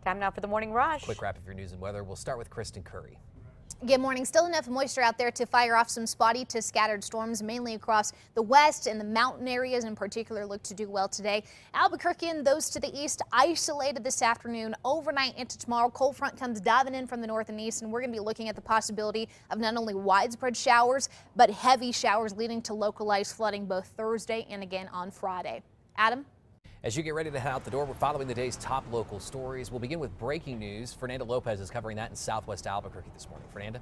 Time now for the morning rush. Quick wrap of your news and weather. We'll start with Kristen Curry. Good morning. Still enough moisture out there to fire off some spotty to scattered storms, mainly across the west and the mountain areas in particular look to do well today. Albuquerque and those to the east isolated this afternoon, overnight into tomorrow. Cold front comes diving in from the north and east, and we're going to be looking at the possibility of not only widespread showers, but heavy showers leading to localized flooding both Thursday and again on Friday. Adam? As you get ready to head out the door, we're following the day's top local stories. We'll begin with breaking news. Fernanda Lopez is covering that in southwest Albuquerque this morning. Fernanda?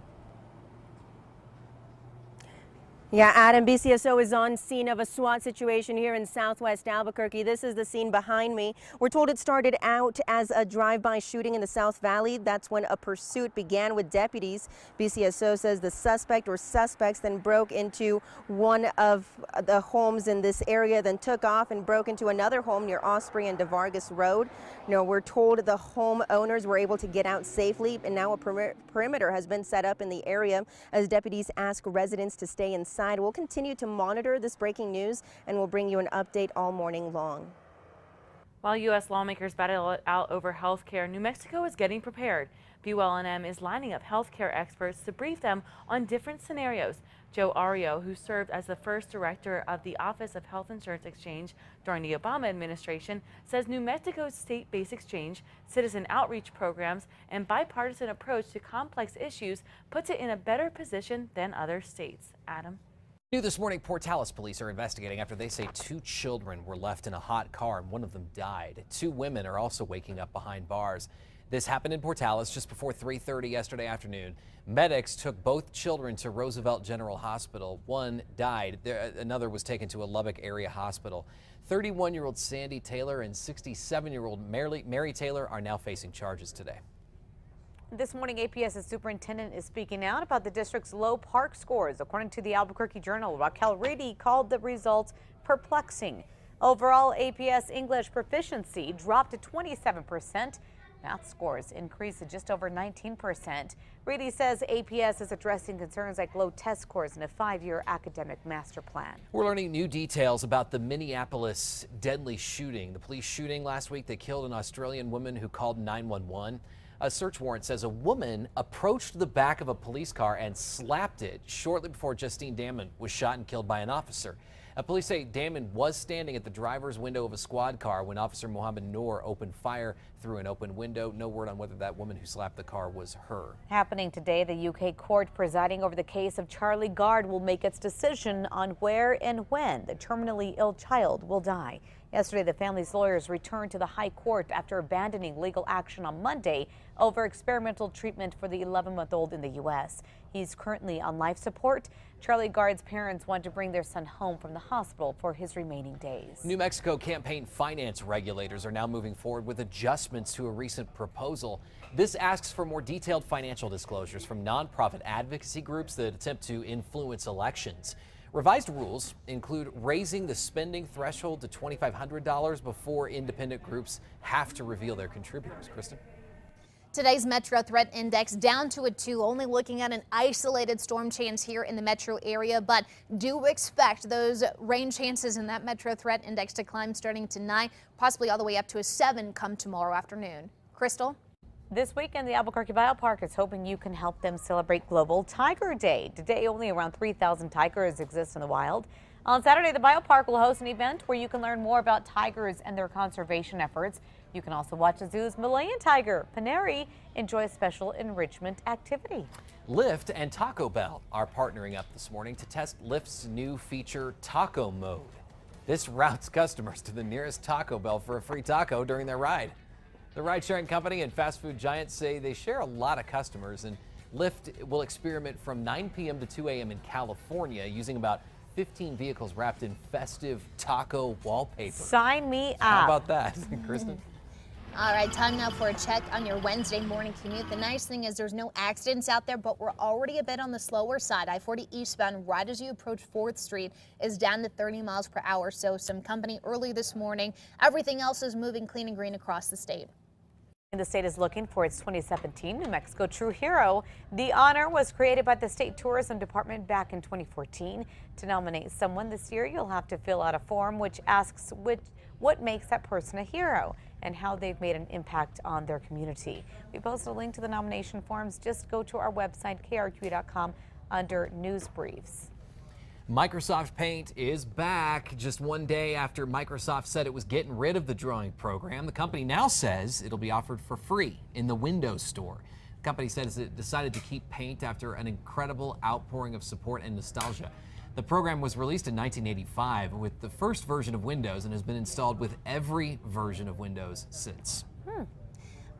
Yeah, Adam, BCSO is on scene of a SWAT situation here in southwest Albuquerque. This is the scene behind me. We're told it started out as a drive-by shooting in the South Valley. That's when a pursuit began with deputies. BCSO says the suspect or suspects then broke into one of the homes in this area, then took off and broke into another home near Osprey and DeVargas Road. We're told the homeowners were able to get out safely, and now a perimeter has been set up in the area as deputies ask residents to stay inside. We'll continue to monitor this breaking news, and we'll bring you an update all morning long. While U.S. lawmakers battle it out over health care, New Mexico is getting prepared. BULNM is lining up health care experts to brief them on different scenarios. Joe Ario, who served as the first director of the Office of Health Insurance Exchange during the Obama administration, says New Mexico's state-based exchange, citizen outreach programs, and bipartisan approach to complex issues puts it in a better position than other states. Adam? New this morning, Portales police are investigating after they say 2 children were left in a hot car and one of them died. 2 women are also waking up behind bars. This happened in Portales just before 3:30 yesterday afternoon. Medics took both children to Roosevelt General Hospital. One died. Another was taken to a Lubbock area hospital. 31-year-old Sandy Taylor and 67-year-old Mary Taylor are now facing charges today. This morning, APS's superintendent is speaking out about the district's low park scores. According to the Albuquerque Journal, Raquel Reedy called the results perplexing. Overall, APS English proficiency dropped to 27%. Math scores increased to just over 19%. Reedy says APS is addressing concerns like low test scores in a 5-year academic master plan. We're learning new details about the Minneapolis deadly shooting. The police shooting last week that killed an Australian woman who called 911. A search warrant says a woman approached the back of a police car and slapped it shortly before Justine Damon was shot and killed by an officer. Police say Damon was standing at the driver's window of a squad car when Officer Mohammed Noor opened fire through an open window. No word on whether that woman who slapped the car was her. Happening today, the UK court presiding over the case of Charlie Gard will make its decision on where and when the terminally ill child will die. Yesterday, the family's lawyers returned to the High Court after abandoning legal action on Monday over experimental treatment for the 11-month-old in the U.S. He's currently on life support. Charlie Gard's parents want to bring their son home from the hospital for his remaining days. New Mexico campaign finance regulators are now moving forward with adjustments to a recent proposal. This asks for more detailed financial disclosures from nonprofit advocacy groups that attempt to influence elections. Revised rules include raising the spending threshold to $2,500 before independent groups have to reveal their contributors. Kristen? Today's Metro Threat Index down to a 2, only looking at an isolated storm chance here in the metro area, but do expect those rain chances in that Metro Threat Index to climb starting tonight, possibly all the way up to a 7 come tomorrow afternoon. Crystal? This weekend, the Albuquerque Biopark is hoping you can help them celebrate Global Tiger Day. Today, only around 3,000 tigers exist in the wild. On Saturday, the Biopark will host an event where you can learn more about tigers and their conservation efforts. You can also watch the zoo's Malayan tiger, Paneri, enjoy a special enrichment activity. Lyft and Taco Bell are partnering up this morning to test Lyft's new feature, Taco Mode. This routes customers to the nearest Taco Bell for a free taco during their ride. The ride-sharing company and fast food giants say they share a lot of customers, and Lyft will experiment from 9 p.m. to 2 a.m. in California using about 15 vehicles wrapped in festive taco wallpaper. Sign me up. How about that, Kristen? All right, time now for a check on your Wednesday morning commute. The nice thing is there's no accidents out there, but we're already a bit on the slower side. I-40 eastbound right as you approach 4th Street is down to 30 miles per hour, so some company early this morning. Everything else is moving clean and green across the state. The state is looking for its 2017 New Mexico True Hero. The honor was created by the state tourism department back in 2014. To nominate someone this year, you'll have to fill out a form which asks what makes that person a hero and how they've made an impact on their community. We posted a link to the nomination forms. Just go to our website, KRQE.com, under news briefs. Microsoft Paint is back. Just one day after Microsoft said it was getting rid of the drawing program, the company now says it'll be offered for free in the Windows Store. The company says it decided to keep Paint after an incredible outpouring of support and nostalgia. The program was released in 1985 with the first version of Windows and has been installed with every version of Windows since. All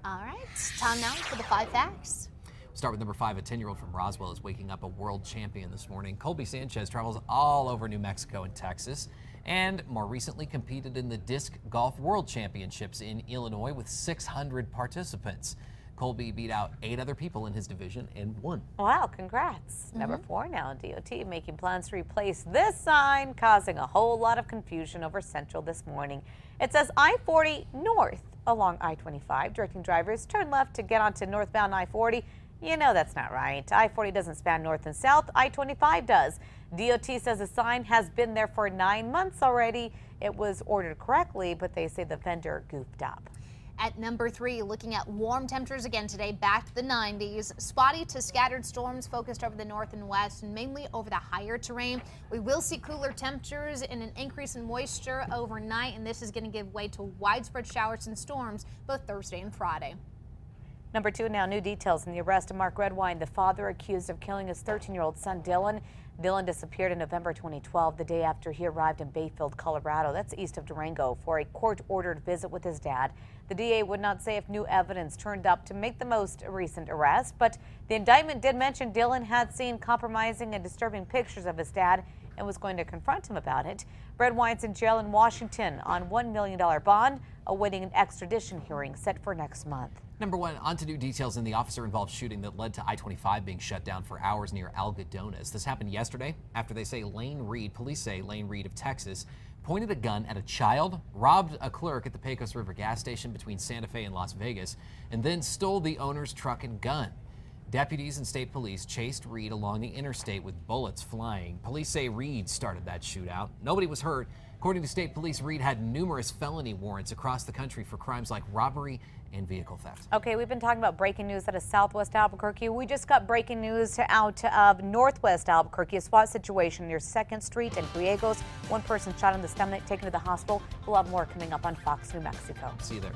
right, time now for the 5 facts. Start with number 5. A 10-year-old from Roswell is waking up a world champion this morning. Colby Sanchez travels all over New Mexico and Texas, and more recently competed in the Disc Golf World Championships in Illinois with 600 participants. Colby beat out 8 other people in his division and won. Wow, congrats. Number 4 now, DOT making plans to replace this sign, causing a whole lot of confusion over Central this morning. It says I-40 north along I-25, directing drivers turn left to get onto northbound I-40. You know that's not right. I-40 doesn't span north and south. I-25 does. DOT says the sign has been there for 9 months already. It was ordered correctly, but they say the vendor goofed up. At number 3, looking at warm temperatures again today, back to the 90s. Spotty to scattered storms focused over the north and west, and mainly over the higher terrain. We will see cooler temperatures and an increase in moisture overnight, and this is going to give way to widespread showers and storms both Thursday and Friday. Number 2 now, new details in the arrest of Mark Redwine, the father accused of killing his 13-year-old son Dylan. Dylan disappeared in November 2012, the day after he arrived in Bayfield, Colorado. That's east of Durango, for a court-ordered visit with his dad. The DA would not say if new evidence turned up to make the most recent arrest, but the indictment did mention Dylan had seen compromising and disturbing pictures of his dad and was going to confront him about it. Redwine's in jail in Washington on $1 million bond, awaiting an extradition hearing set for next month. Number 1, on to new details in the officer-involved shooting that led to I-25 being shut down for hours near Algodones. This happened yesterday after police say Lane Reed of Texas, pointed a gun at a child, robbed a clerk at the Pecos River gas station between Santa Fe and Las Vegas, and then stole the owner's truck and gun. Deputies and state police chased Reed along the interstate with bullets flying. Police say Reed started that shootout. Nobody was hurt. According to state police, Reed had numerous felony warrants across the country for crimes like robbery and vehicle theft. Okay, we've been talking about breaking news out of southwest Albuquerque. We just got breaking news out of northwest Albuquerque. A SWAT situation near 2nd Street and Griegos. One person shot in the stomach, taken to the hospital. We'll have more coming up on Fox New Mexico. See you there.